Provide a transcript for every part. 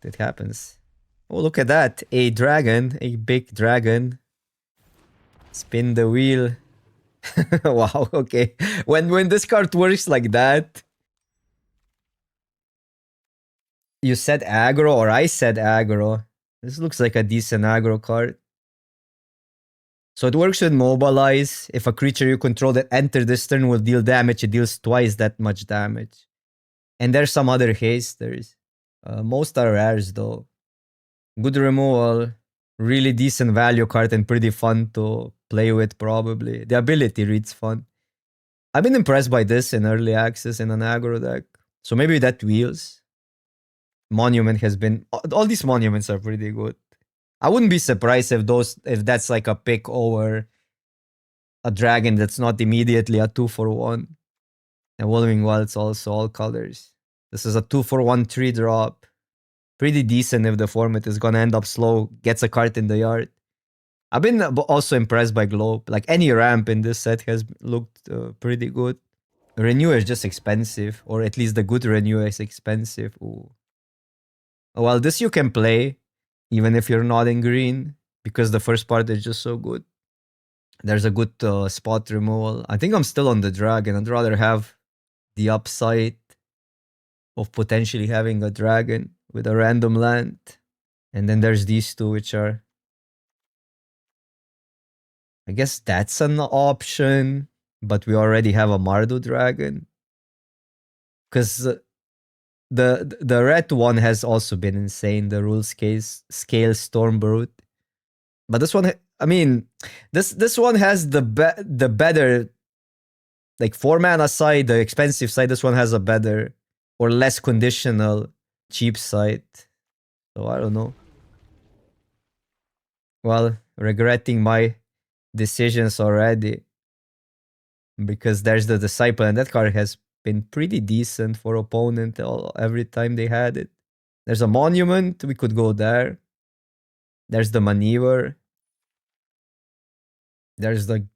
It happens. Oh, look at that. A dragon. A big dragon. Spin the wheel. Wow, okay. When this card works like that, you said aggro or I said aggro. This looks like a decent aggro card. So it works with mobilize. If a creature you control that enter this turn will deal damage, it deals twice that much damage. And there's some other hasters. Most are rares though. Good removal. Really decent value card and pretty fun to play with probably. The ability reads fun. I've been impressed by this in early access in an aggro deck. So maybe that wheels. Monument has been... All these monuments are pretty good. I wouldn't be surprised if that's like a pick over a dragon that's not immediately a 2-for-1. Evolving Wilds also all colors. This is a 2-for-1 3-drop. Pretty decent if the format is gonna end up slow. Gets a card in the yard. I've been also impressed by Globe. Like any ramp in this set has looked pretty good. Renew is just expensive, or at least the good Renew is expensive. Ooh. Well, this you can play even if you're not in green because the first part is just so good. There's a good spot removal. I think I'm still on the dragon. I'd rather have the upside of potentially having a dragon with a random land. And then there's these two, which are... I guess that's an option, but we already have a Mardu dragon. Because the red one has also been insane, the rule scale Stormbrute. But this one, I mean, this one has the better, like 4-mana side, the expensive side. This one has a better or less conditional cheap side. So I don't know. Well, regretting my decisions already. Because there's the Disciple, and that card has been pretty decent for opponent every time they had it. There's a Monument, we could go there. There's the Maneuver. There's the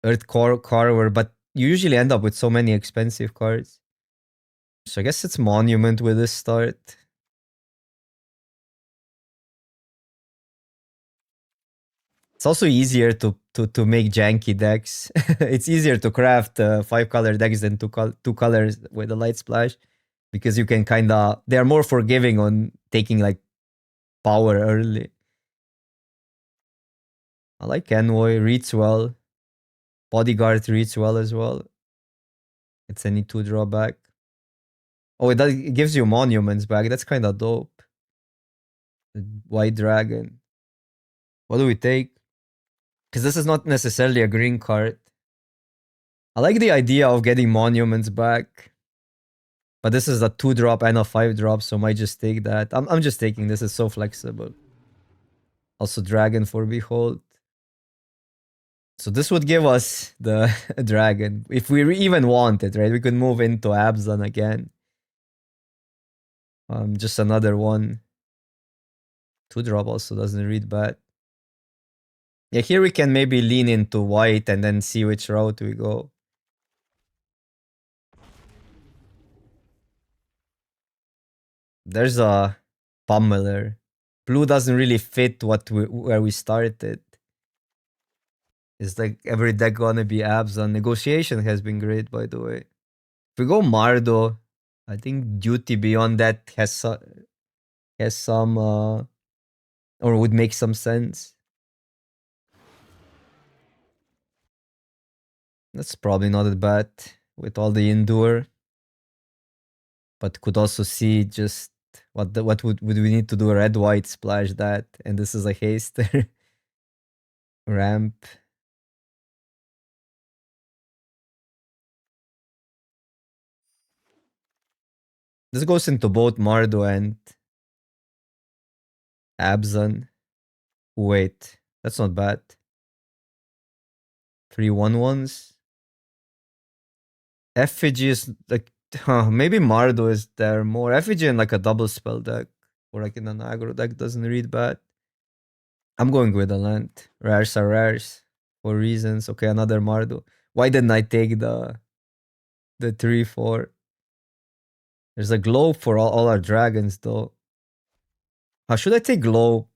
Earth Carver, but you usually end up with so many expensive cards. So I guess it's Monument with this start. It's also easier to make janky decks. It's easier to craft 5-color decks than two colors with a light splash. Because you can kinda... They're more forgiving on taking like power early. I like Envoy, reads well. Bodyguard reads well as well. It's any 2 drawback. Oh, it gives you monuments back. That's kind of dope. The White Dragon. What do we take? Because this is not necessarily a green card. I like the idea of getting monuments back. But this is a 2-drop and a 5-drop, so I might just take that. I'm just taking this. It's so flexible. Also Dragon for Behold. So this would give us the dragon. If we even want it, right? We could move into Abzan again. Just another one. 2-drop also doesn't read bad. Yeah, here we can maybe lean into white and then see which route we go. There's a Pummeler. Blue doesn't really fit where we started. It's like every deck gonna be Abzan. Negotiation has been great, by the way. If we go Mardo, I think Duty Beyond that has some or would make some sense. That's probably not that bad with all the Endure. But could also see just what would we need to do? Red white splash that, and this is a haste ramp. This goes into both Mardu and Abzan. Wait, that's not bad. 3 1/1s. Effigy is like, maybe Mardu is there more. Effigy in like a double spell deck or like in an aggro deck doesn't read bad. I'm going with a land. Rares are rares for reasons. Okay, another Mardu. Why didn't I take the 3-4? There's a globe for all our dragons though. How should I take globe?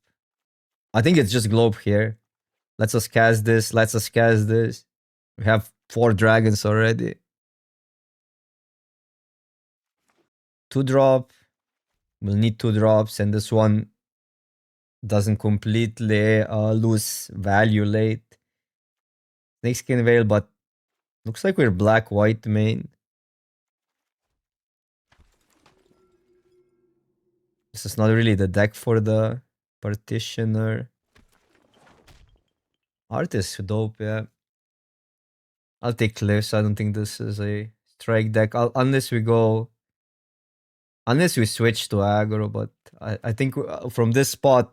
I think it's just globe here. Let's us cast this. Let's us cast this. We have 4 dragons already. 2 drop. We'll need 2 drops, and this one doesn't completely lose value late. Snakeskin Veil, but looks like we're black-white main. This is not really the deck for the Partitioner. Art is dope, yeah. I'll take Cliffs. I don't think this is a strike deck. Unless we go... Unless we switch to aggro, but I think from this spot,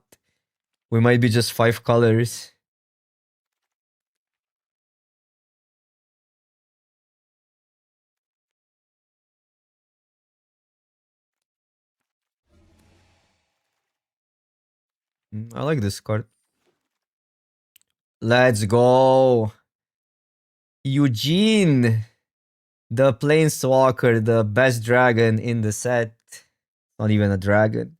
we might be just 5 colors. I like this card. Let's go. Eugene. The Planeswalker, the best dragon in the set. Not even a dragon.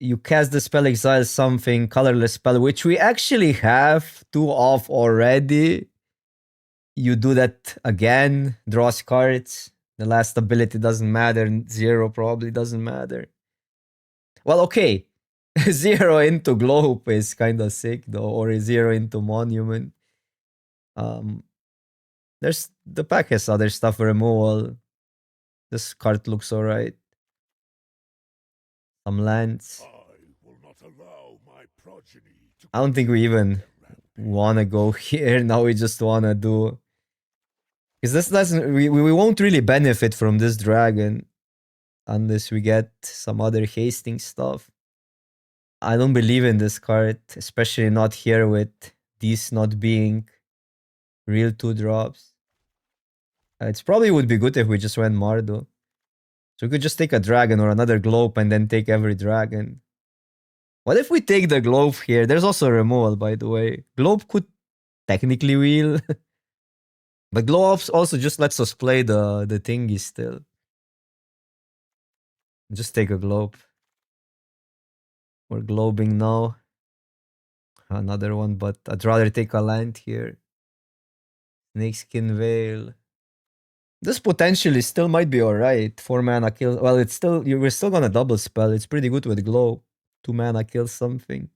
You cast the spell, exile something, colorless spell, which we actually have 2 of already. You do that again, draws cards. The last ability doesn't matter. 0 probably doesn't matter. Well, okay. 0 into Globe is kind of sick though, or a 0 into Monument. There's the pack has other stuff for removal. This card looks alright. Some lands. I don't think we even wanna go here. Now we just wanna do, because this doesn't, we won't really benefit from this dragon unless we get some other hasting stuff. I don't believe in this card, especially not here with these not being real 2 drops. It's probably would be good if we just went Mardu. So we could just take a dragon or another globe and then take every dragon. What if we take the globe here? There's also a removal, by the way. Globe could technically wheel. But globe also just lets us play the thingy still. Just take a globe. We're globing now. Another one, but I'd rather take a land here. Snakeskin Veil. This potentially still might be alright. 4 mana kill. Well, it's still, we're still gonna double spell. It's pretty good with globe. 2 mana kills something.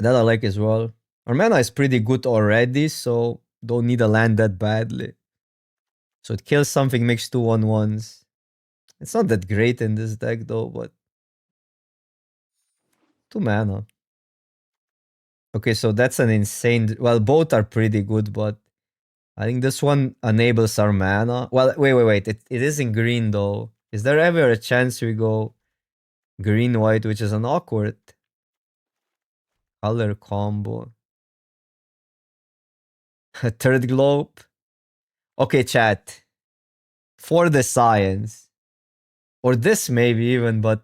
That I like as well. Our mana is pretty good already, so don't need a land that badly. So it kills something, makes 2 1/1s. It's not that great in this deck though, but 2 mana. Okay, so that's an insane... Well, both are pretty good, but I think this one enables our mana. Well, wait. It is in green though. Is there ever a chance we go green-white, which is an awkward color combo? A third globe? Okay, chat. For the science. Or this maybe even, but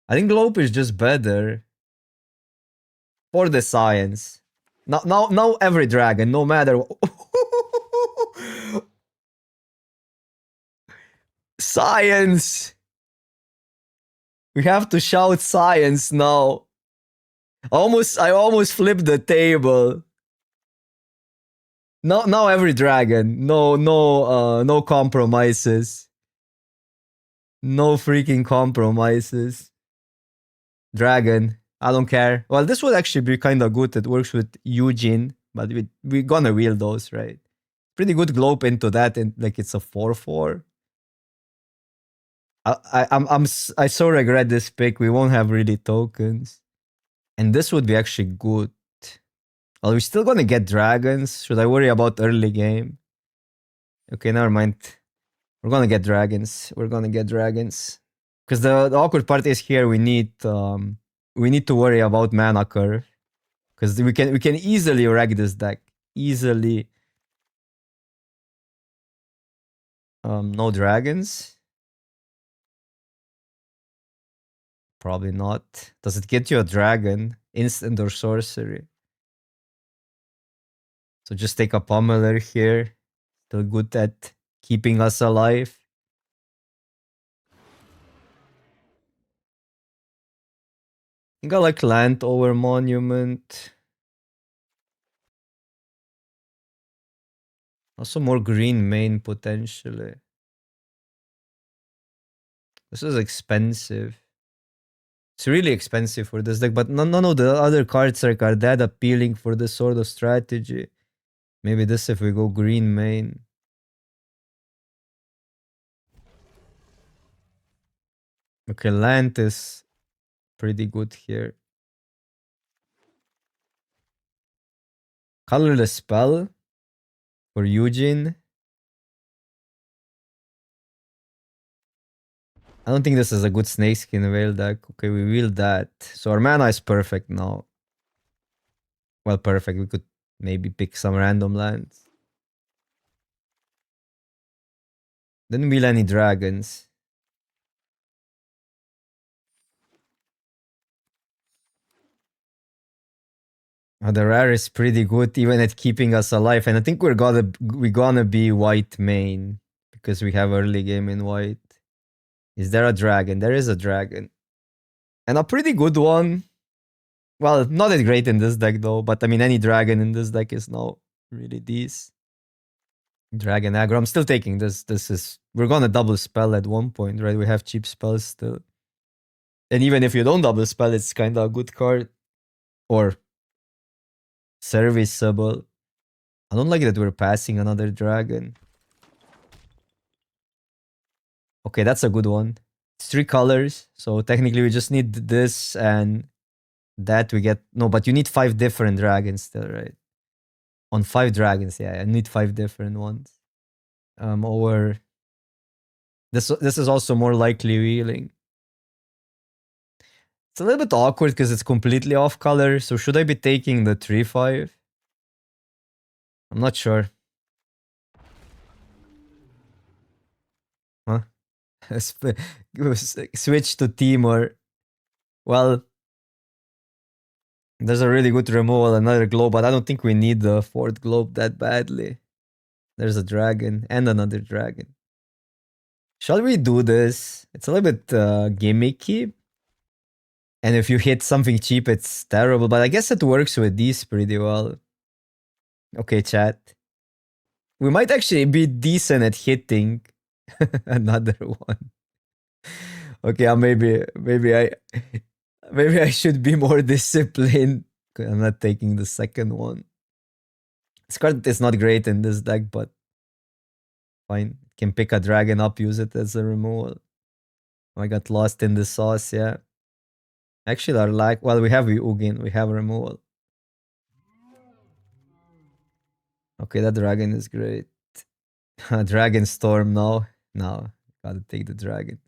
I think globe is just better. For the science. Now every dragon, no matter... Science! We have to shout science now. I almost flipped the table. Now every dragon. No compromises. No freaking compromises. Dragon. I don't care. Well, this would actually be kind of good. It works with Eugene, but we're gonna wheel those, right? Pretty good globe into that, and like it's a 4/4. I so regret this pick. We won't have really tokens. And this would be actually good. Well, we're still gonna get dragons. Should I worry about early game? Okay, never mind. We're gonna get dragons. Because the awkward part is here we need to worry about mana curve. Because we can easily wreck this deck. Easily. No dragons. Probably not. Does it get you a dragon? Instant or sorcery? So just take a pummeler here. Still good at keeping us alive. think I like land over monument. Also more green main potentially. This is expensive. It's really expensive for this deck, but none of the other cards like are that appealing for this sort of strategy. Maybe this if we go green main. Okay, land is pretty good here. Colorless spell for Eugene. I don't think this is a good Snakeskin Whale deck. Okay, we wheel that. So our mana is perfect now. Well, perfect. We could maybe pick some random lands. Didn't wheel any dragons. The rare is pretty good even at keeping us alive. And I think we're gonna be white main because we have early game in white. Is there a dragon? There is a dragon. And a pretty good one. Well, not that great in this deck though, but I mean any dragon in this deck is now really decent. Dragon aggro. I'm still taking this. We're gonna double spell at one point, right? We have cheap spells still. And even if you don't double spell, it's kinda a good card. Or serviceable. I don't like that we're passing another dragon. Okay, that's a good one. It's 3 colors, so technically we just need this and that we get... No, but you need 5 different dragons still, right? On 5 dragons, yeah, I need 5 different ones. Or... This is also more likely wheeling. It's a little bit awkward because it's completely off color, so should I be taking the 3-5? I'm not sure. Huh? Switch to Timor. Well, there's a really good removal, another globe, but I don't think we need the 4th globe that badly. There's a dragon and another dragon. Shall we do this? It's a little bit gimmicky. And if you hit something cheap, it's terrible. But I guess it works with these pretty well. Okay, chat. We might actually be decent at hitting another one. Okay, maybe I should be more disciplined. I'm not taking the second one. This card is not great in this deck, but fine. Can pick a dragon up, use it as a removal. I got lost in the sauce, yeah. Actually, our like, well, we have Ugin, we have removal. Okay, that dragon is great. Dragonstorm now. No, gotta take the dragon.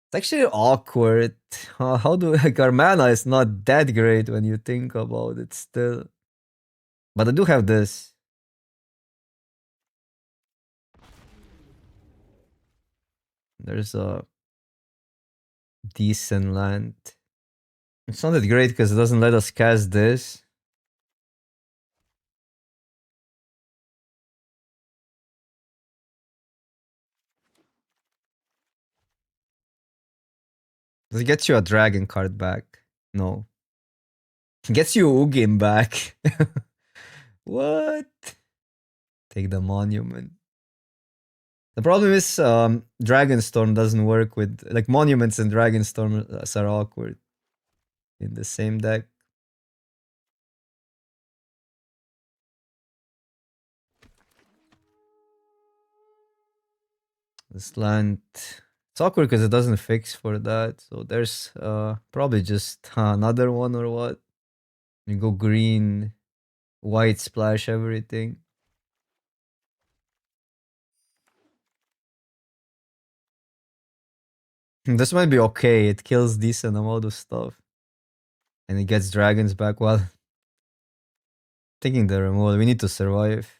It's actually awkward. How do like our mana is not that great when you think about it still. But I do have this. There's a decent land. It's not that great because it doesn't let us cast this. Does it get you a dragon card back? No. It gets you Ugin back. What? Take the monument. The problem is Dragonstorm doesn't work with... Like, monuments and Dragonstorm are awkward in the same deck. This land... It's awkward because it doesn't fix for that. So there's probably just another one or what. You go green, white, splash everything. This might be okay. It kills decent amount of stuff. And it gets dragons back. Well, taking the removal. We need to survive.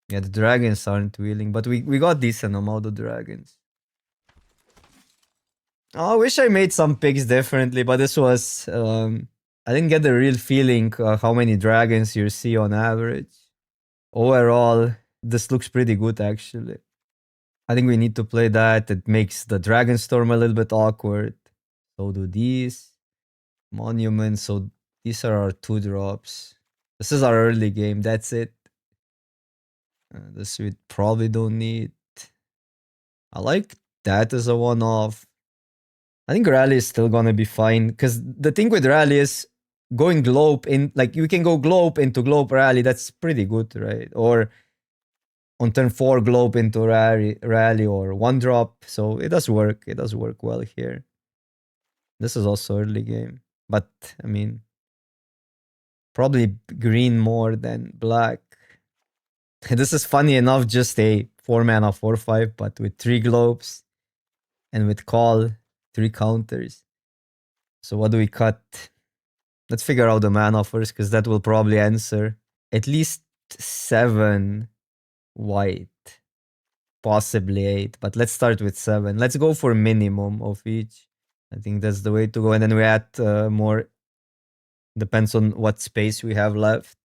Yeah, the dragons aren't wheeling, but we got decent amount of dragons. Oh, I wish I made some picks differently, but this was... I didn't get the real feeling how many dragons you see on average. Overall, this looks pretty good actually. I think we need to play that. It makes the Dragonstorm a little bit awkward. So do these. Monuments, so these are our 2-drops. This is our early game, that's it. This we probably don't need. I like that as a one-off. I think rally is still gonna be fine, because the thing with rally is going globe in, like you can go globe into globe rally, that's pretty good, right? Or on turn 4 globe into rally or 1-drop, so it does work. It does work well here. This is also early game, but I mean, probably green more than black. This is funny enough, just a 4-mana 4/5, but with 3 globes and with call 3 counters. So what do we cut? Let's figure out the mana first, because that will probably answer. At least 7 white, possibly 8, but let's start with 7. Let's go for minimum of each. I think that's the way to go, and then we add more. Depends on what space we have left.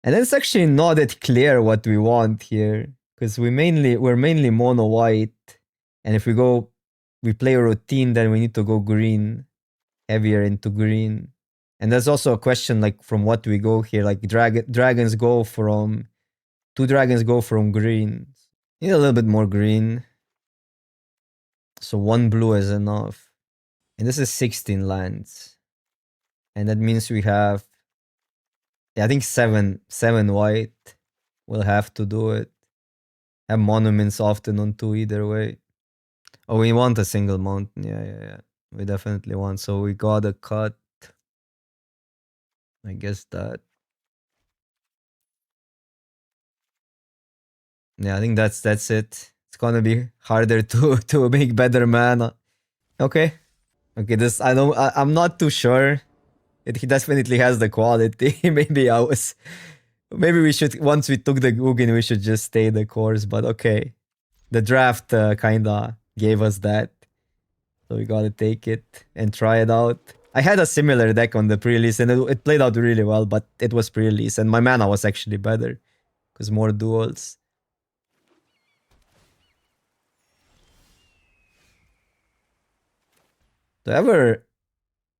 And it's actually not that clear what we want here, because we're mainly mono white, and if we play a routine, then we need to go green, heavier into green. And there's also a question, like, from what we go here, like dragons go from 2 dragons go from green. Need a little bit more green, so 1 blue is enough. And this is 16 lands, and that means we have, yeah, I think 7 white will have to do it. Have monuments often on 2 either way. Oh, we want a single mountain. Yeah. We definitely want. So we gotta cut. I guess that. Yeah, I think that's it. It's gonna be harder to make better mana. Okay. This I'm not too sure. He definitely has the quality. Maybe we should, once we took the Ugin, we should just stay the course, but okay. The draft kinda gave us that. So we gotta take it and try it out. I had a similar deck on the pre-release, and it played out really well, but it was pre-release, and my mana was actually better, because more duels. Do I ever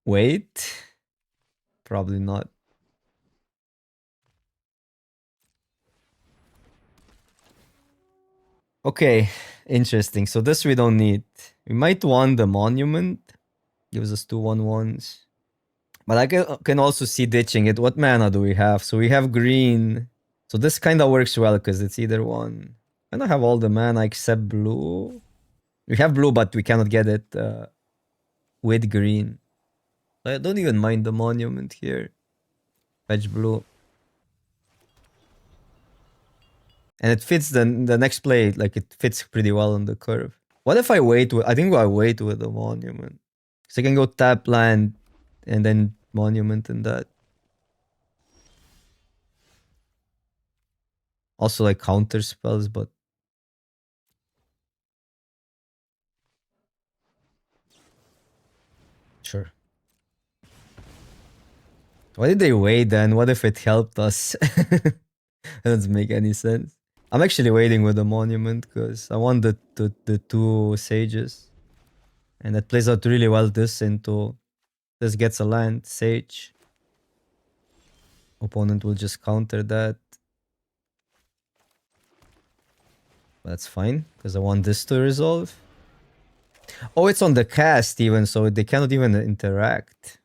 wait? Probably not. Okay, interesting. So this we don't need. We might want the monument. Gives us 2/1/1s. But I can also see ditching it. What mana do we have? So we have green. So this kind of works well, because it's either one. I don't have all the mana except blue. We have blue, but we cannot get it with green. I don't even mind the monument here. Fetch blue. And it fits the next play, like it fits pretty well on the curve. What if I wait I think I wait with the monument. So I can go tap land and then monument and that. Also like counter spells, but sure. Why did they wait then? What if it helped us? That doesn't make any sense. I'm actually waiting with the monument because I want the 2 sages. And that plays out really well this gets a land, sage. Opponent will just counter that. That's fine, because I want this to resolve. Oh, it's on the cast even, so they cannot even interact.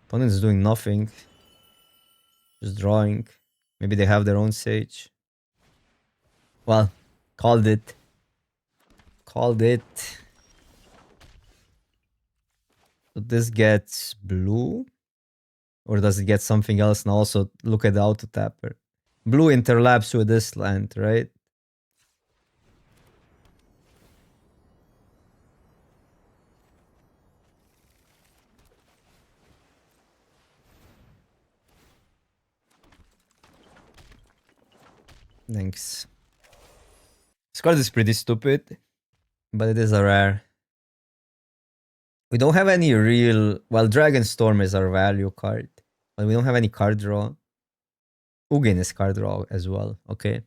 Opponent is doing nothing. Just drawing. Maybe they have their own sage. Well, called it. Called it. So this gets blue? Or does it get something else? Now also look at the auto tapper. Blue interlaps with this land, right? Thanks. This card is pretty stupid, but it is a rare. We don't have any real... Well, Dragonstorm is our value card, but we don't have any card draw. Ugin is card draw as well, okay.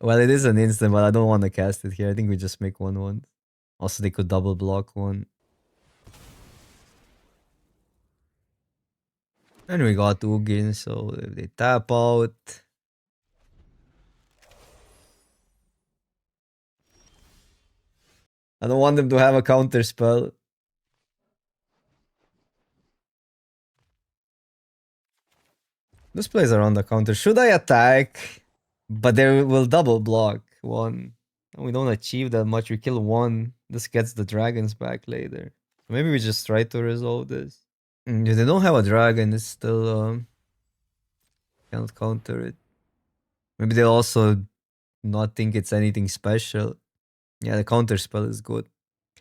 Well, it is an instant, but I don't want to cast it here. I think we just make 1/1. Also, they could double block one. And we got Ugin, so if they tap out... I don't want them to have a counter spell. This plays around the counter. Should I attack? But they will double block one. We don't achieve that much. We kill one. This gets the dragons back later. Maybe we just try to resolve this. Yeah, they don't have a dragon. It's still cannot counter it. Maybe they'll also not think it's anything special. Yeah, the counter spell is good.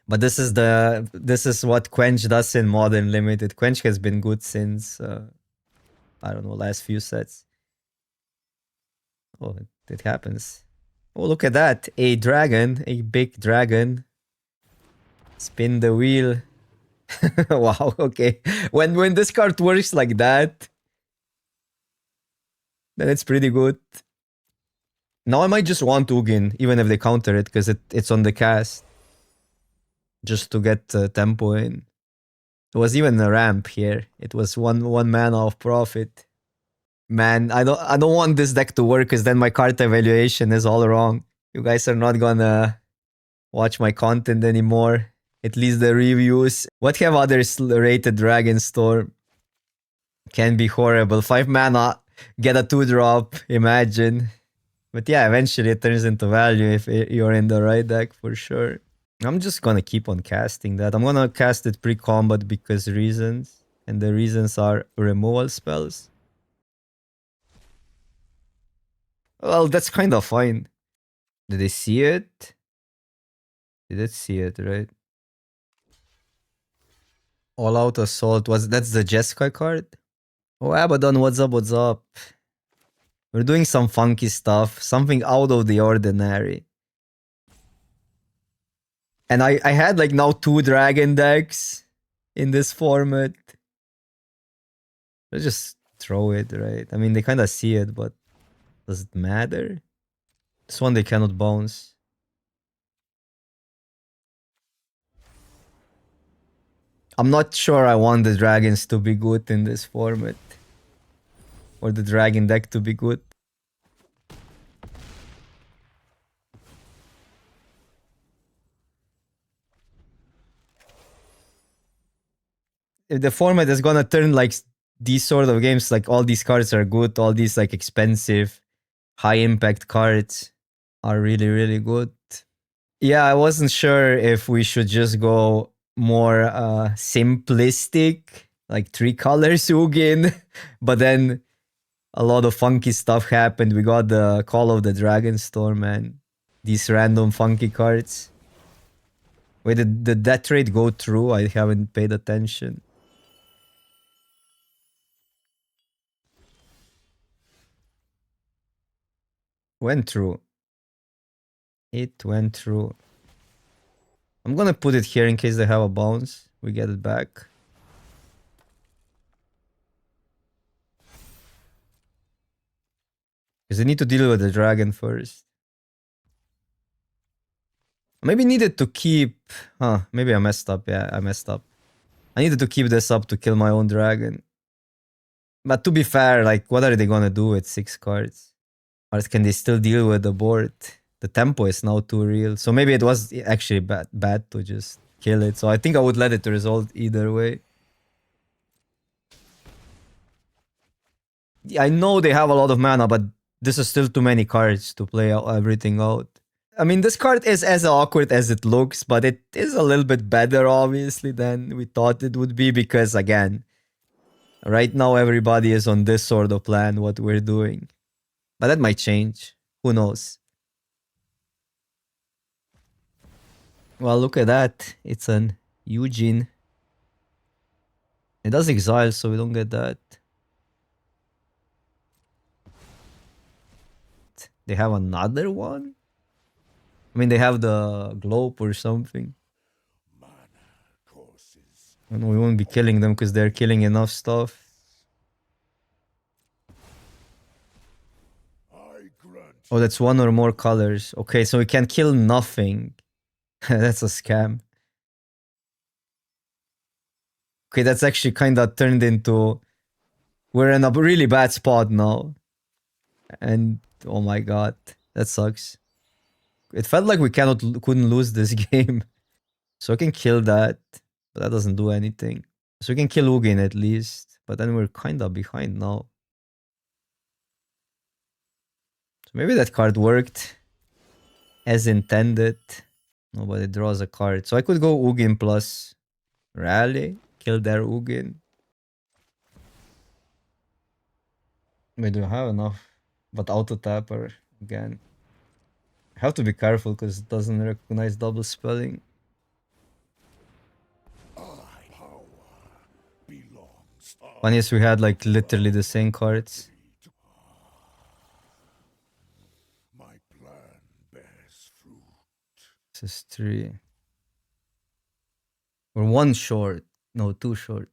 But this is what Quench does in Modern Limited. Quench has been good since I don't know, last few sets. Oh, it happens. Oh, look at that. A dragon, a big dragon. Spin the wheel. Wow, okay. When this card works like that, then it's pretty good. Now I might just want Ugin, even if they counter it, because it's on the cast. Just to get tempo in. It was even a ramp here. It was one mana of profit. Man, I don't want this deck to work because then my card evaluation is all wrong. You guys are not gonna watch my content anymore. At least the reviews. What have others rated Dragonstorm? Can be horrible. 5 mana, get a 2-drop, imagine. But yeah, eventually it turns into value if you're in the right deck for sure. I'm just gonna keep on casting that. I'm gonna cast it pre-combat because reasons. And the reasons are removal spells. Well, that's kind of fine. Did they see it? They did see it, right? All Out Assault. That's the Jeskai card? Oh, Abaddon, what's up, what's up? We're doing some funky stuff. Something out of the ordinary. And I had like now 2 dragon decks in this format. Let's just throw it, right? I mean, they kind of see it, but does it matter? This one they cannot bounce. I'm not sure I want the dragons to be good in this format. Or the dragon deck to be good. If the format is gonna turn like these sort of games, like all these cards are good, all these like expensive, high impact cards are really, really good. Yeah, I wasn't sure if we should just go more simplistic, like 3 colors Ugin, but then a lot of funky stuff happened. We got the Call of the Dragonstorm, man. These random funky cards. Wait, did that trade go through? I haven't paid attention. Went through. It went through. I'm gonna put it here in case they have a bounce. We get it back. Because they need to deal with the dragon first. Maybe needed to keep... Huh, maybe I messed up. Yeah, I messed up. I needed to keep this up to kill my own dragon. But to be fair, like, what are they gonna do with 6 cards? Or can they still deal with the board? The tempo is now too real. So maybe it was actually bad to just kill it. So I think I would let it resolve either way. I know they have a lot of mana, but this is still too many cards to play everything out. I mean, this card is as awkward as it looks, but it is a little bit better, obviously, than we thought it would be. Because, again, right now everybody is on this sort of plan, what we're doing. But that might change. Who knows? Well, look at that. It's an Eugene. It does exile, so we don't get that. They have another one? I mean, they have the globe or something. And we won't be killing them because they're killing enough stuff. Oh, that's one or more colors. Okay, so we can kill nothing. That's a scam. Okay, that's actually kind of turned into... We're in a really bad spot now. And oh my god, that sucks. It felt like we couldn't lose this game. So I can kill that, but that doesn't do anything. So we can kill Ugin at least, but then we're kind of behind now. So maybe that card worked as intended. Nobody draws a card. So I could go Ugin plus Rally, kill their Ugin. We do have enough, but auto tapper again. I have to be careful because it doesn't recognize double spelling. Funniest, we had like literally the same cards. This is 3. We're 1 short. No, 2 short.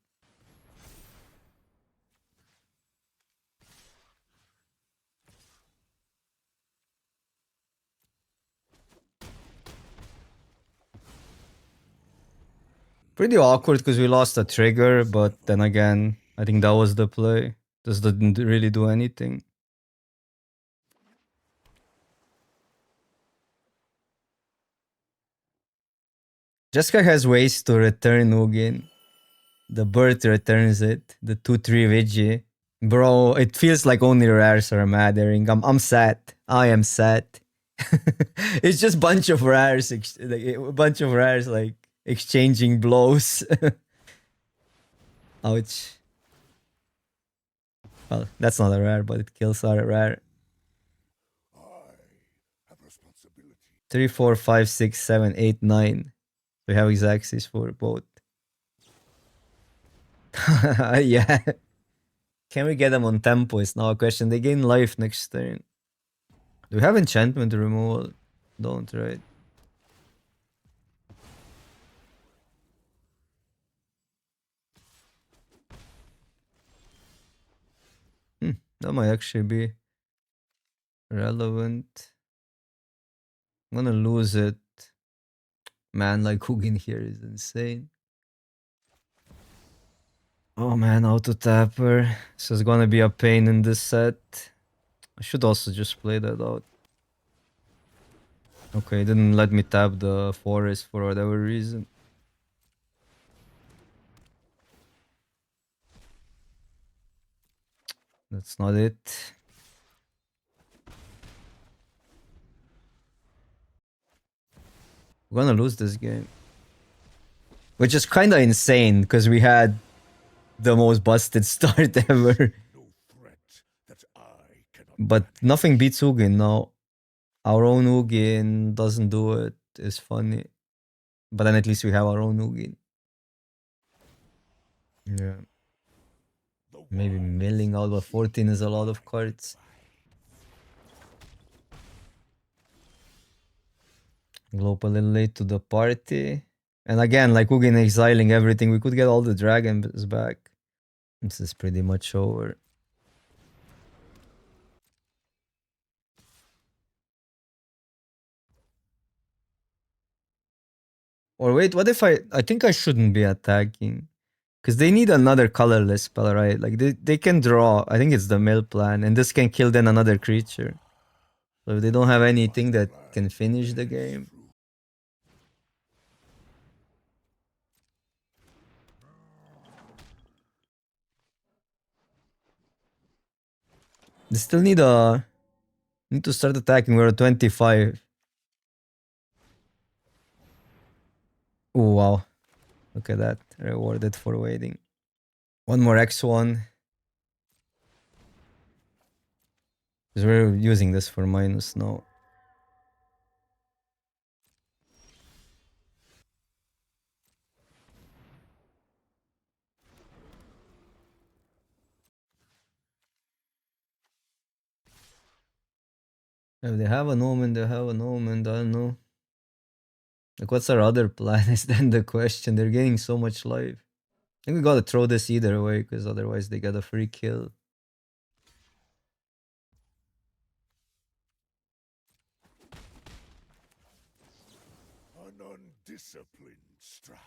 Pretty awkward because we lost a trigger, but then again, I think that was the play. This didn't really do anything. Jessica has ways to return Ugin. The bird returns it. The 2-3 Vigi. Bro, it feels like only rares are mattering. I'm sad. I am sad. It's just bunch of rares, like exchanging blows. Ouch. Well, that's not a rare, but it kills our rare. 3, 4, 5, 6, 7, 8, 9. We have exactsies for both. Yeah. Can we get them on tempo is now a question. They gain life next turn. Do we have enchantment removal? Don't, right? That might actually be relevant. I'm gonna lose it. Man, like Hugin here is insane. Oh man, auto tapper. This is gonna be a pain in this set. I should also just play that out. Okay, didn't let me tap the forest for whatever reason. That's not it. We're gonna lose this game. Which is kinda insane, because we had the most busted start ever. But nothing beats Ugin now. Our own Ugin doesn't do it. It's funny. But then at least we have our own Ugin. Yeah. Maybe milling out, but 14 is a lot of cards. Globe a little late to the party. And again, like Ugin exiling everything, we could get all the dragons back. This is pretty much over. Or wait, what if I think I shouldn't be attacking. Because they need another colorless spell, right? Like they can draw. I think it's the mill plan. And this can kill then another creature. So if they don't have anything that can finish the game. They still need to start attacking. We're at 25. Oh wow. Look at that. Rewarded for waiting. One more X1. Because we're using this for minus now. If they have an omen, they have an omen. I don't know. Like, what's our other plan is then the question. They're getting so much life. I think we gotta throw this either way, because otherwise they get a free kill. An undisciplined strike.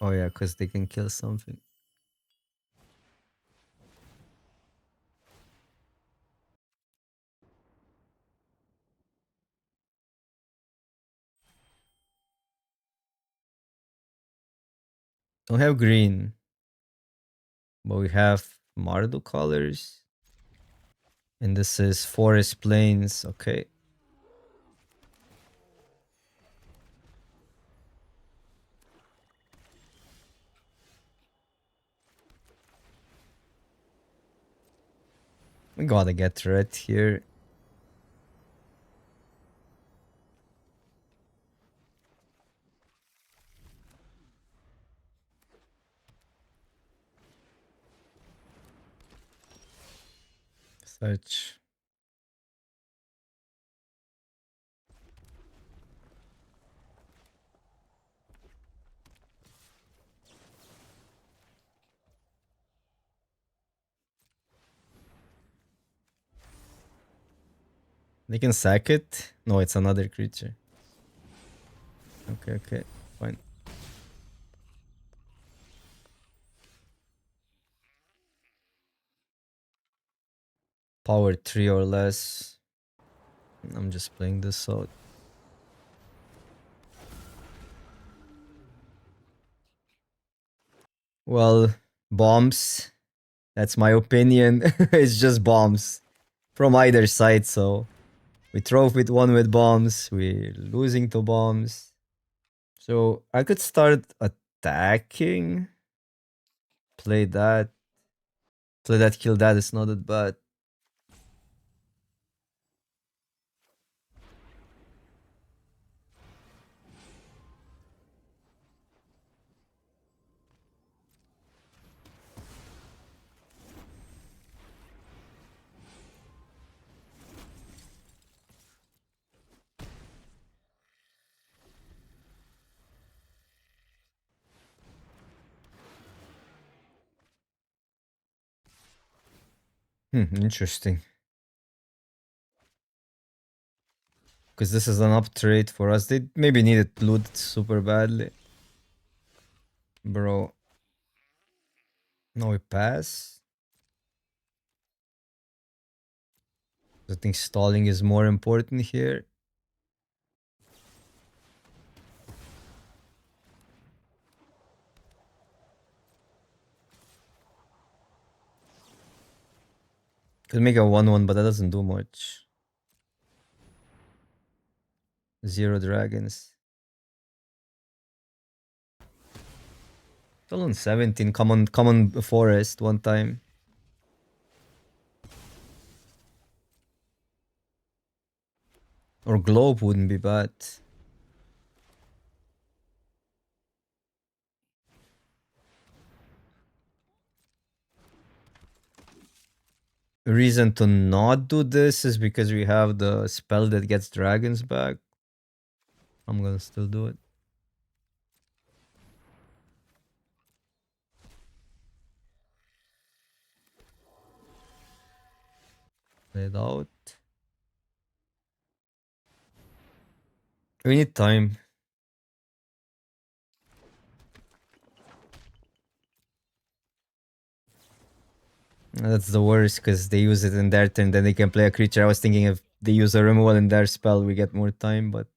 Oh yeah, because they can kill something. Don't have green, but we have Mardu colors. And this is Forest Plains, okay. We gotta get red here. Search. They can sack it. No, it's another creature. Okay, fine. Power 3 or less. I'm just playing this out. Well, bombs. That's my opinion. It's just bombs from either side, so we throw with one with bombs, we're losing to bombs. So I could start attacking. Play that. Play that, kill that, it's not that bad. Interesting. Because this is an up trade for us. They maybe needed loot super badly. Bro. No, we pass. I think stalling is more important here. Could make a 1-1, but that doesn't do much. 0 dragons. Still on 17. Common forest one time. Or globe wouldn't be bad. Reason to not do this is because we have the spell that gets dragons back. I'm gonna still do it. Play it out. We need time. That's the worst because they use it in their turn, then they can play a creature. I was thinking if they use a removal in their spell, we get more time, but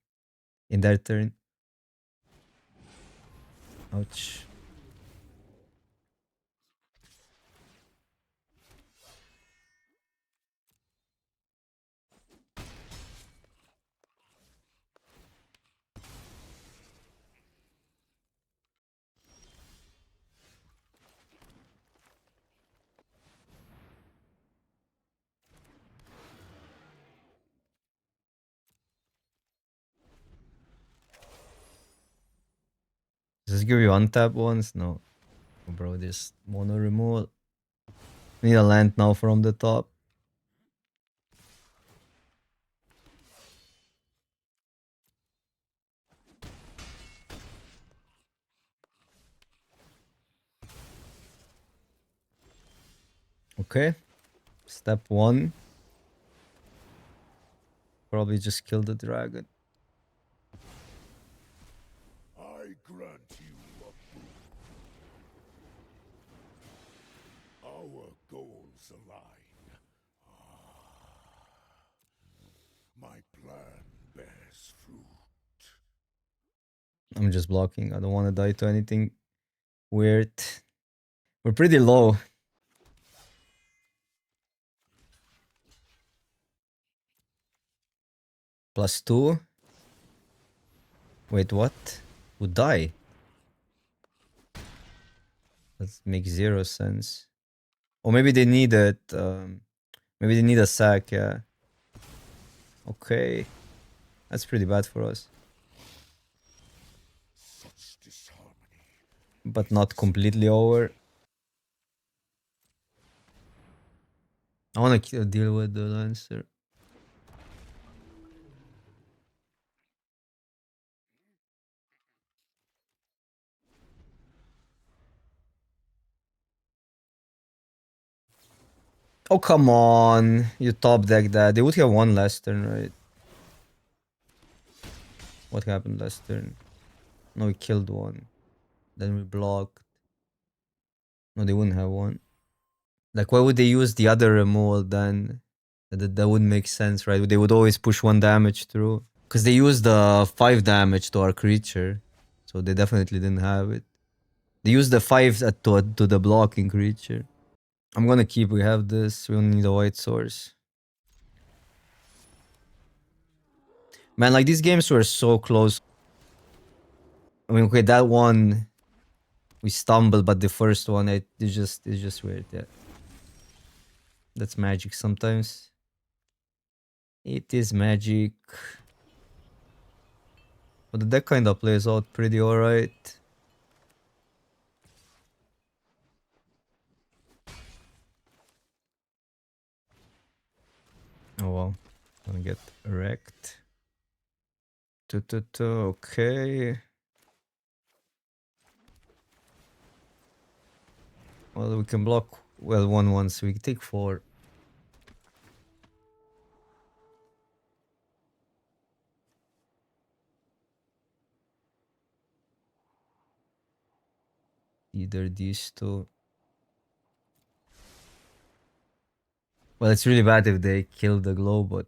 in their turn. Ouch. Does this give you untap ones? No. Bro, this mono removal. We need a land now from the top. Okay. Step 1. Probably just kill the dragon. I grant you a boon. Our goals align. My plan bears fruit. I'm just blocking. I don't want to die to anything weird. We're pretty low. +2. Wait, what? Would die? That makes 0 sense. Or maybe they need it. Maybe they need a sack, yeah. Okay. That's pretty bad for us. Such disharmony. But not completely over. I want to deal with the Lancer. Oh, come on. You top deck that. They would have won last turn, right? What happened last turn? No, we killed one. Then we blocked. No, they wouldn't have won. Like, why would they use the other removal then? That wouldn't make sense, right? They would always push 1 damage through. Because they used the 5 damage to our creature. So they definitely didn't have it. They used the 5 to the blocking creature. I'm gonna keep. We have this. We only need a white source. Man, like these games were so close. I mean, okay, that one we stumbled, but the first one it's just weird. Yeah, that's magic sometimes. It is magic. But the deck kind of plays out pretty alright. Oh well, gonna get wrecked. Okay. Well, we can block well 1/1, so we can take 4. Either these two. Well, it's really bad if they kill the glow, but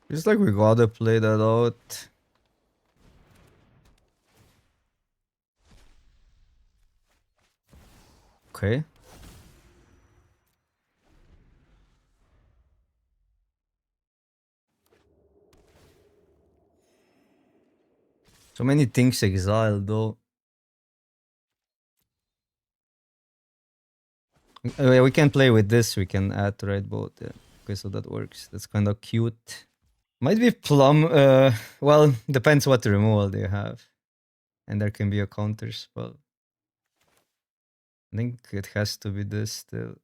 it's like we gotta play that out. Okay. So many things exiled though. We can play with this. We can add right both. Yeah. Okay, so that works. That's kind of cute. Might be plum. Well, depends what removal they have, and there can be a counter spell. I think it has to be this still.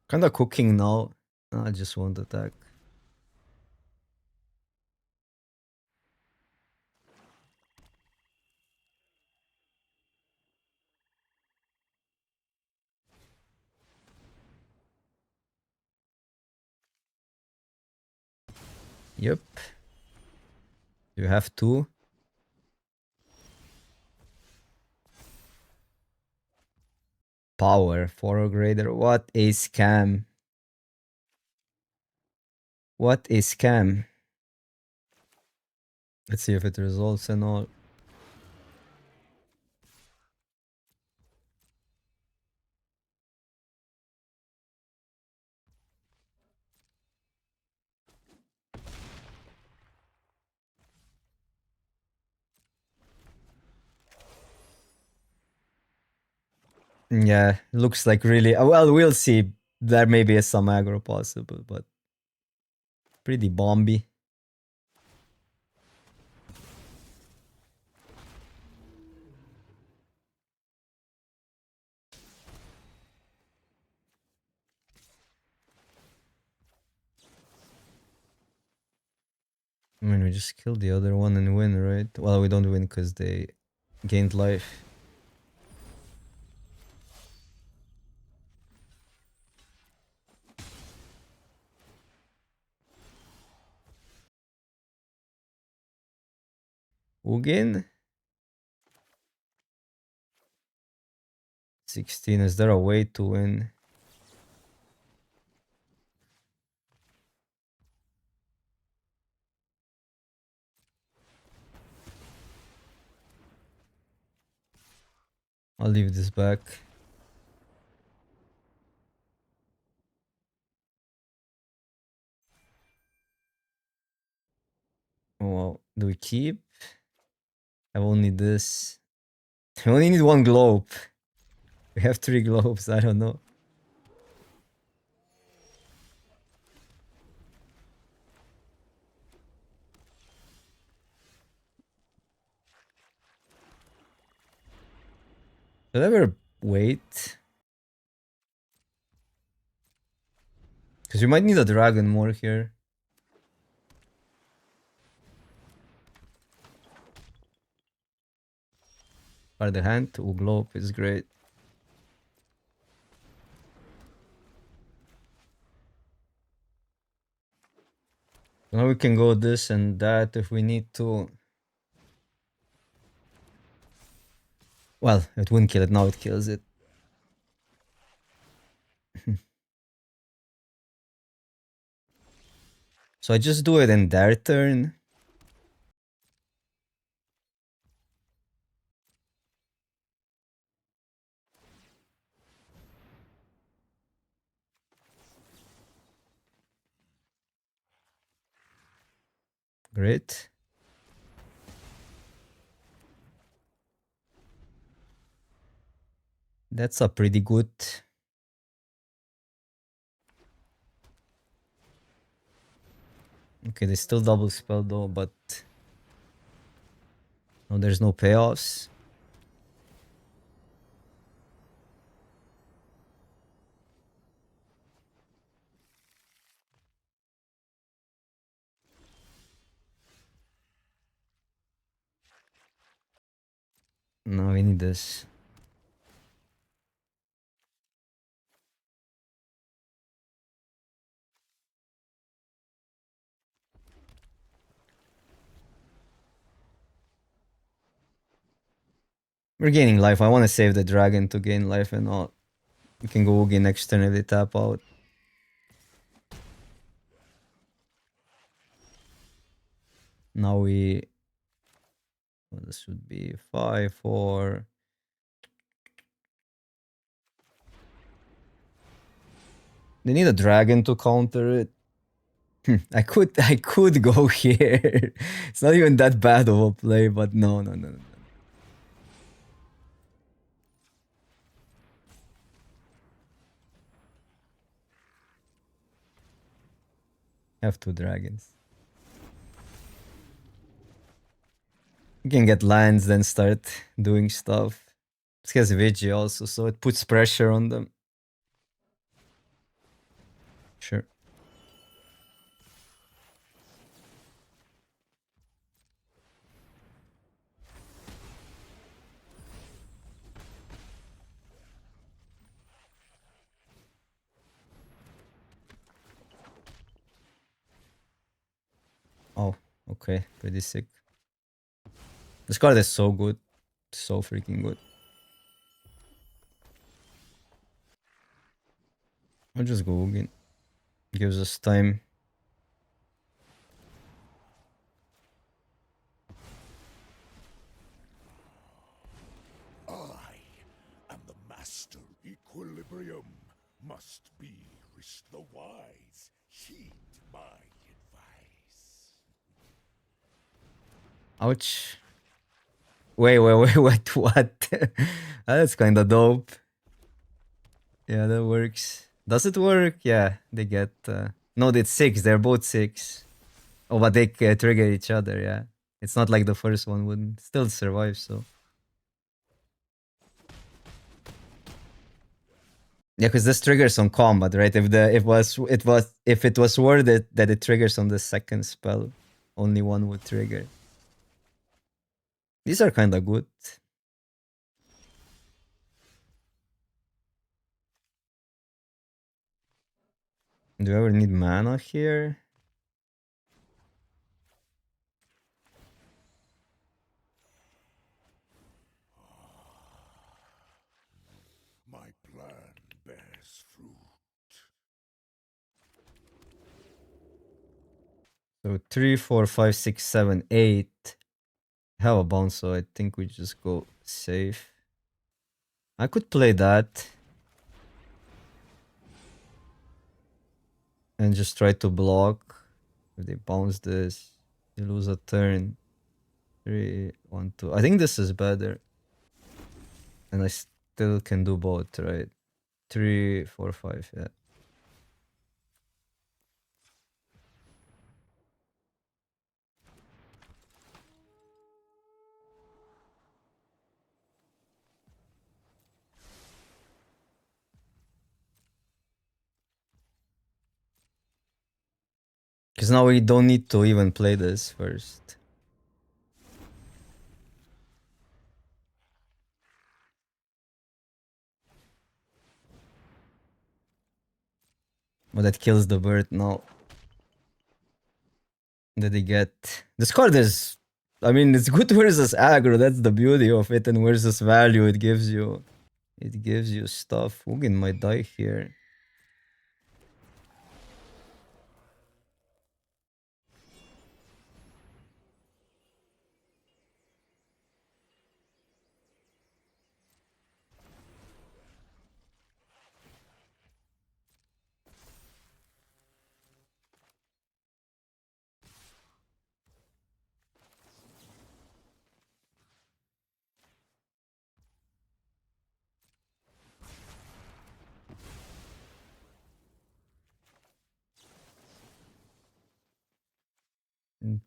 Kind of cooking now. I just want attack. Yep. You have two. Power, 4 grader. What a scam. What a scam. Let's see if it results and all. Yeah, looks like really. Well, we'll see. There may be some aggro possible, but pretty bomby. I mean, we just kill the other one and win, right? Well, we don't win because they gained life. Ugin? 16. Is there a way to win? I'll leave this back. Well, do we keep? I only this. I only need one globe. We have 3 globes. I don't know. Should I ever wait? Because we might need a dragon more here. By the hand, globe is great. Now we can go this and that if we need to. Well, it wouldn't kill it, now it kills it. So I just do it in their turn. Great. That's a pretty good. Okay, they still double spell though, but no, there's no payoffs. No, we need this. We're gaining life. I want to save the dragon to gain life and all. We can go again next turn if they tap out. Now we. Well, this would be 5, 4. They need a dragon to counter it. I could go here. It's not even that bad of a play, but no. Have 2 dragons. You can get lands, then start doing stuff. This has Vigi also, so it puts pressure on them. Sure. Oh, okay. Pretty sick. This card is so good. So freaking good. I'll just go again. Gives us time. I am the master. Equilibrium must be. The wise heed my advice. Ouch. Wait, what? That's kinda dope. Yeah, that works. Does it work? Yeah, they get... No, it's 6. They're both 6. Oh, but they trigger each other, yeah. It's not like the first one wouldn't. Still survive, so... Yeah, because this triggers on combat, right? If it was worth it that it triggers on the second spell only one would trigger. These are kind of good. Do you ever need mana here? My plan bears fruit. So 3, 4, 5, 6, 7, 8. Have a bounce, so I think we just go safe. I could play that. And just try to block. If they bounce this, you lose a turn. 3, 1, 2. I think this is better. And I still can do both, right? 3, 4, 5, yeah. Because now we don't need to even play this first. But that kills the bird now. That they get. This card is. I mean, it's good versus aggro. That's the beauty of it. And versus value, it gives you. It gives you stuff. Hugin might die here.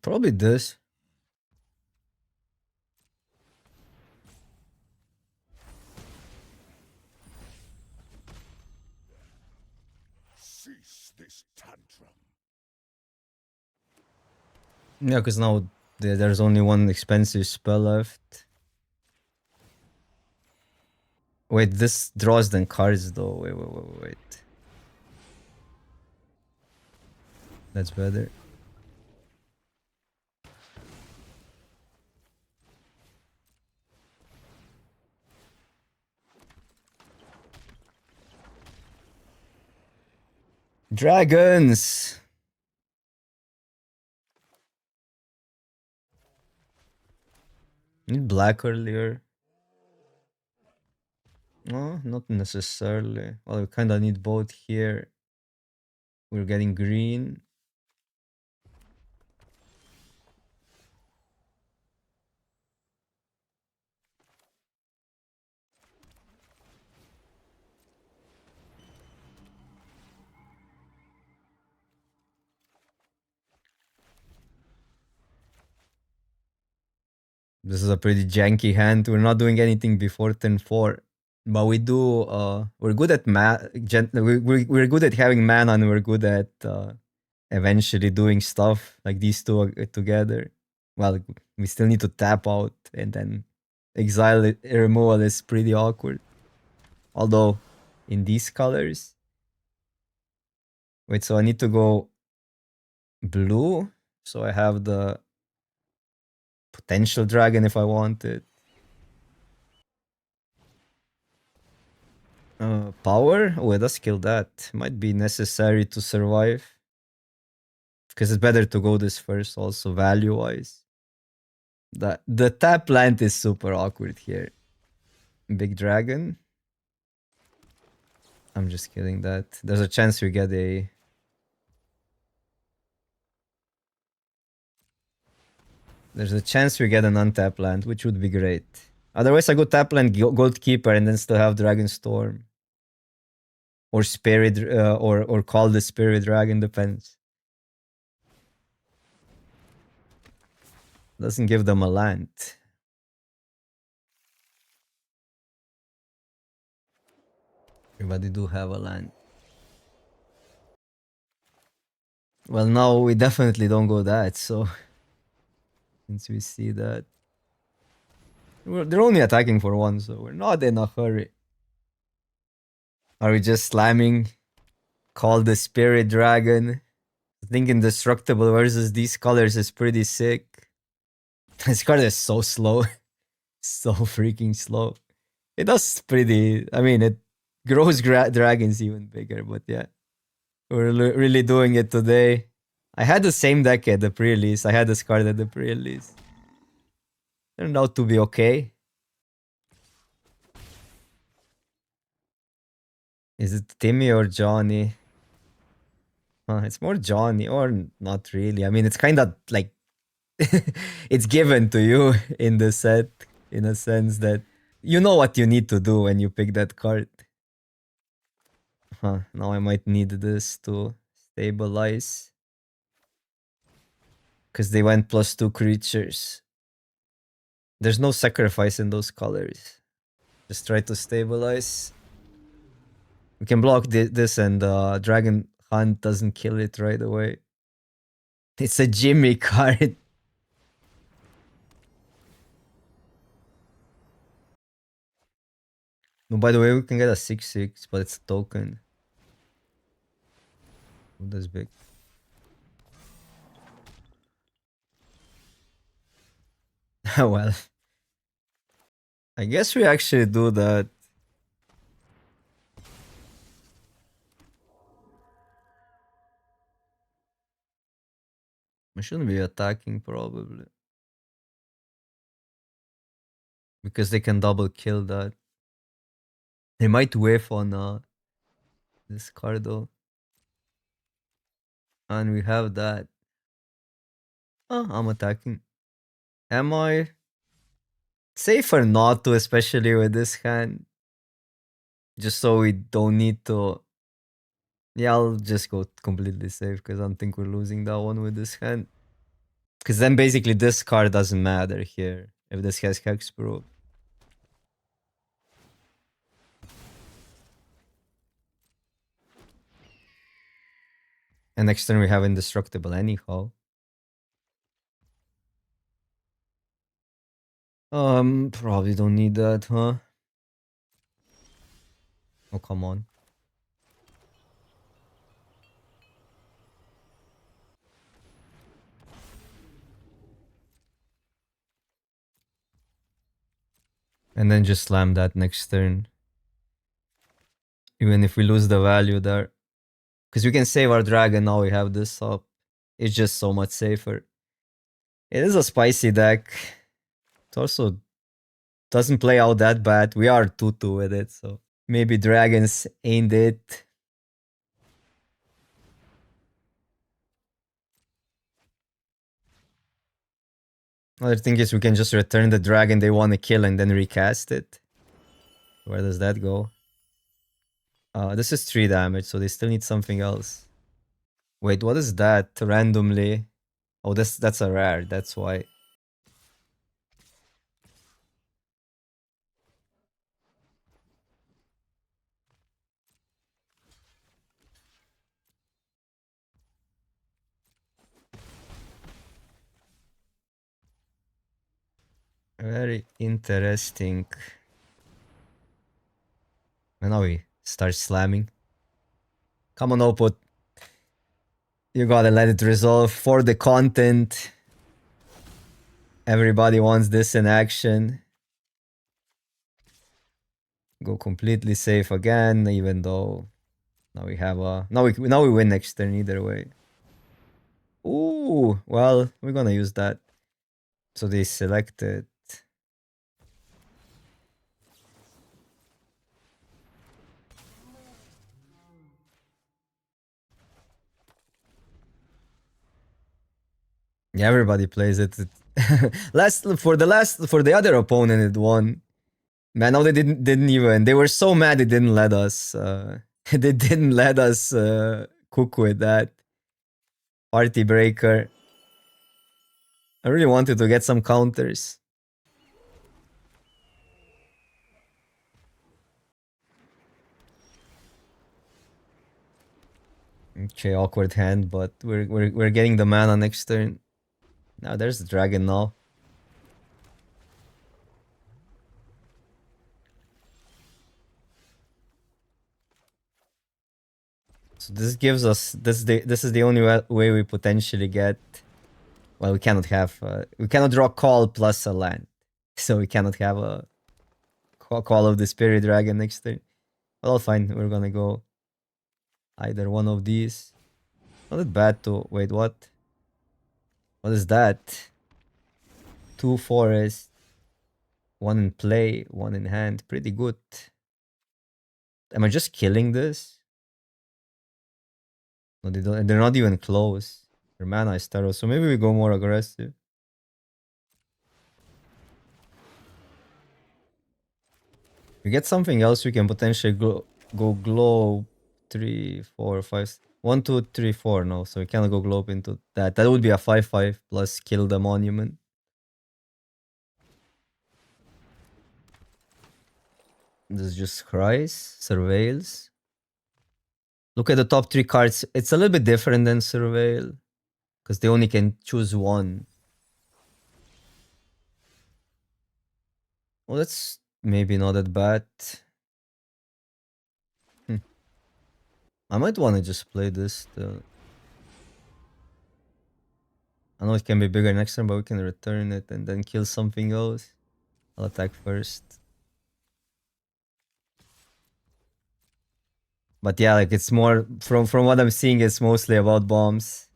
Probably this. Cease this tantrum. Yeah, because now there's only one expensive spell left. Wait, this draws then cards though. Wait. That's better. Dragons! Need black earlier. No, not necessarily. Well, we kind of need both here. We're getting green. This is a pretty janky hand. We're not doing anything before turn 4. But we do, we're good at we're good at having mana and we're good at eventually doing stuff like these two together. Well, we still need to tap out and then removal is pretty awkward. Although, in these colors. Wait, so I need to go blue. So I have the potential dragon if I want it. Power? Oh, it does kill that. Might be necessary to survive. Because it's better to go this first also value-wise. The tap land is super awkward here. Big dragon. I'm just killing that. There's a chance we get a... There's a chance we get an untapped land, which would be great. Otherwise, I go tap land, Gold Keeper, and then still have Dragonstorm. Or Spirit, or call the Spirit Dragon, depends. Doesn't give them a land. But they do have a land. Well, now we definitely don't go that, so... Since we see that. They're only attacking for one, so we're not in a hurry. Are we just slamming? Call the Spirit Dragon. I think Indestructible versus these colors is pretty sick. This card is so slow. So freaking slow. It does pretty... I mean, it grows dragons even bigger, but yeah. We're really doing it today. I had the same deck at the pre-release. I had this card at the pre-release. Turned out to be okay. Is it Timmy or Johnny? It's more Johnny, or not really. I mean, it's kind of like it's given to you in the set, in a sense that you know what you need to do when you pick that card. Now I might need this to stabilize. Because they went +2 creatures. There's no sacrifice in those colors. Just try to stabilize. We can block this and Dragon Hunt doesn't kill it right away. It's a Jimmy card. No, by the way, we can get a 6/6, but it's a token. Oh, that's big. Well, I guess we actually do that. We shouldn't be attacking probably. Because they can double kill that. They might whiff on this card though. And we have that. Oh, I'm attacking. Am I? Safer not to, especially with this hand. Just so we don't need to... Yeah, I'll just go completely safe because I don't think we're losing that one with this hand. Because then basically this card doesn't matter here if this has Hexproof. And next turn we have Indestructible anyhow. Probably don't need that, huh? Oh, come on. And then just slam that next turn. Even if we lose the value there. Because we can save our dragon now we have this up. It's just so much safer. It is a spicy deck. It also doesn't play out that bad. We are 2-2 with it, so maybe dragons ain't it. Other thing is we can just return the dragon they want to kill and then recast it. Where does that go? This is 3 damage, so they still need something else. Wait, what is that? Randomly. Oh, that's a rare, that's why. Very interesting. And now we start slamming. Come on, Oput. You gotta let it resolve for the content. Everybody wants this in action. Go completely safe again, even though now we have a... Now we win next turn either way. Ooh, well, we're gonna use that. So they selected... Yeah, everybody plays it. For the other opponent, it won. Man, no, they didn't even. They were so mad they didn't let us. They didn't let us cook with that party breaker. I really wanted to get some counters. Okay, awkward hand, but we're getting the mana next turn. Now there's the dragon now. So this gives us this is the only way we potentially get. Well, we cannot have we cannot draw call plus a land, so we cannot have a call of the spirit dragon next turn. Well, fine. We're gonna go either one of these. Not that bad to wait. What? What is that? 2 forest, 1 in play, 1 in hand. Pretty good. Am I just killing this? No, they don't. They're not even close. Their mana is thorough, so maybe we go more aggressive. We get something else. We can potentially go globe 3, 4, 5. 1, 2, 3, 4. No, so we cannot go globe into that. That would be a 5/5 plus kill the monument. This just cries, surveils. Look at the top 3 cards. It's a little bit different than surveil because they only can choose one. Well, that's maybe not that bad. I might want to just play this. I know it can be bigger next turn, but we can return it and then kill something else. I'll attack first. But yeah, like it's more from what I'm seeing, it's mostly about bombs.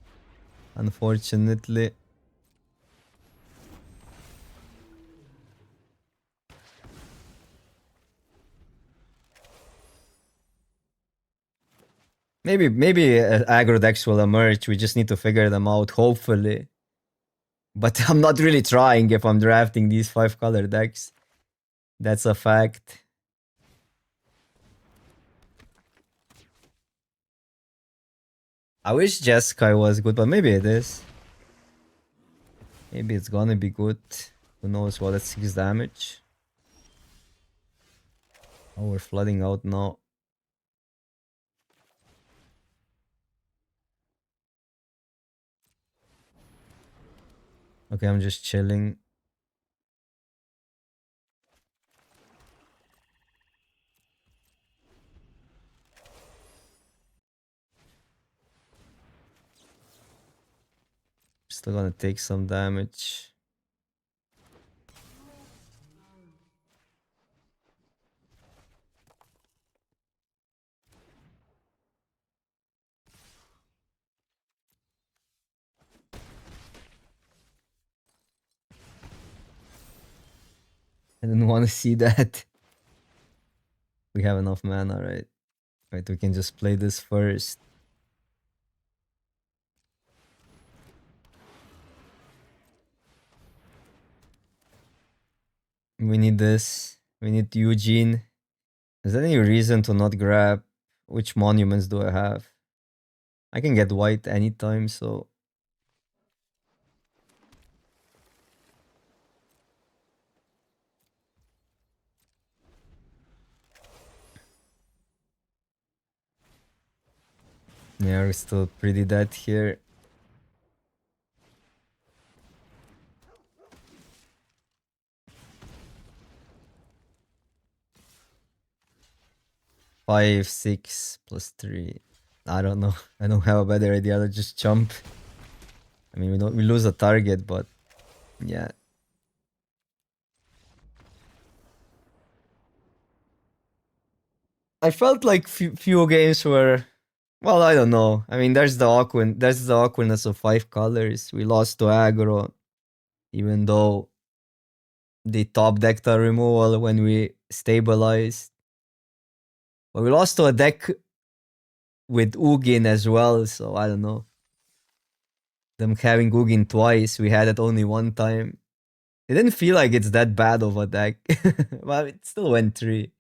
Unfortunately. Maybe aggro decks will emerge. We just need to figure them out, hopefully. But I'm not really trying if I'm drafting these 5-color decks. That's a fact. I wish Jeskai was good, but maybe it is. Maybe it's gonna be good. Who knows? Well, that's 6 damage. Oh, we're flooding out now. Okay, I'm just chilling. Still gonna take some damage. I didn't want to see that. We have enough mana, right? Right, we can just play this first. We need this. We need Eugene. Is there any reason to not grab? Which monuments do I have? I can get white anytime, so... Yeah, we're still pretty dead here. Five, 6 plus 3. I don't know. I don't have a better idea. Let's just jump. I mean, we lose a target, but yeah. I felt like few games were, well, I don't know. I mean, there's the awkwardness of 5 colors. We lost to aggro, even though they top decked our removal when we stabilized. But we lost to a deck with Ugin as well, so I don't know. Them having Ugin twice, we had it only one time. It didn't feel like it's that bad of a deck. Well, it still went 3.